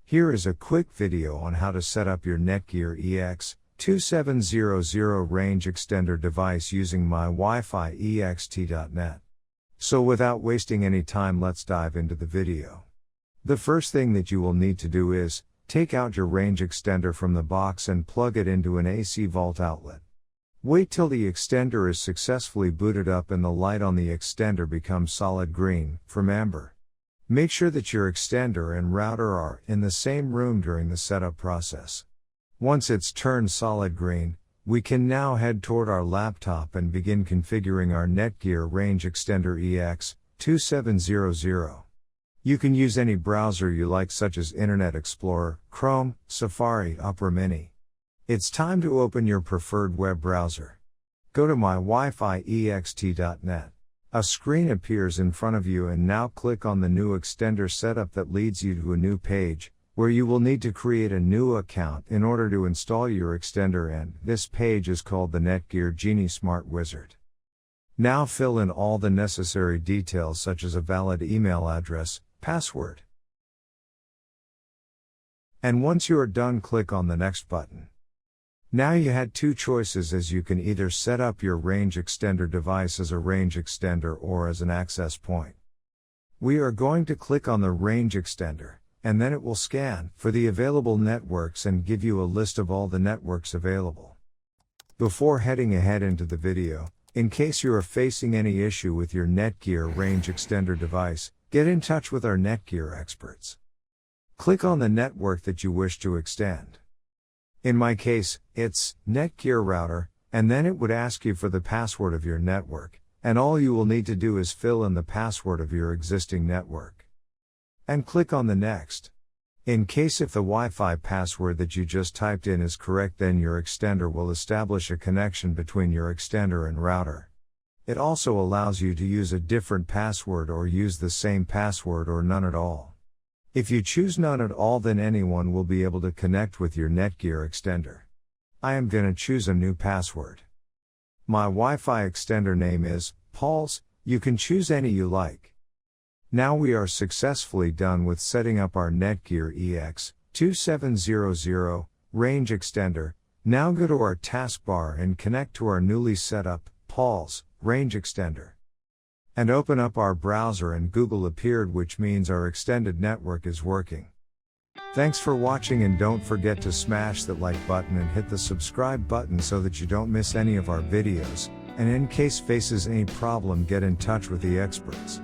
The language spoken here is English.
Here is a quick video on how to set up your Netgear EX2700 Range Extender device using mywifiext.net. So without wasting any time, let's dive into the video. The first thing that you will need to do is, take out your range extender from the box and plug it into an AC vault outlet. Wait till the extender is successfully booted up and the light on the extender becomes solid green, from amber. Make sure that your extender and router are in the same room during the setup process. Once it's turned solid green, we can now head toward our laptop and begin configuring our Netgear Range Extender EX2700. You can use any browser you like, such as Internet Explorer, Chrome, Safari, Opera Mini. It's time to open your preferred web browser. Go to mywifiext.net. A screen appears in front of you, and now click on the new extender setup that leads you to a new page, where you will need to create a new account in order to install your extender, and this page is called the Netgear Genie Smart Wizard. Now fill in all the necessary details, such as a valid email address, password. And once you are done, click on the next button. Now you had two choices, as you can either set up your range extender device as a range extender or as an access point. We are going to click on the range extender, and then it will scan for the available networks and give you a list of all the networks available. Before heading ahead into the video, in case you are facing any issue with your Netgear range extender device, get in touch with our Netgear experts. Click on the network that you wish to extend. In my case, it's Netgear router, and then it would ask you for the password of your network, and all you will need to do is fill in the password of your existing network. And click on the next. In case if the Wi-Fi password that you just typed in is correct, then your extender will establish a connection between your extender and router. It also allows you to use a different password or use the same password or none at all. If you choose none at all, then anyone will be able to connect with your Netgear extender. I am gonna choose a new password. My Wi-Fi extender name is Paul's. You can choose any you like. Now we are successfully done with setting up our Netgear EX2700 range extender. Now go to our taskbar and connect to our newly set up Paul's range extender. And open up our browser, and Google appeared, which means our extended network is working. Thanks for watching, and don't forget to smash that like button and hit the subscribe button so that you don't miss any of our videos, and in case faces any problem, get in touch with the experts.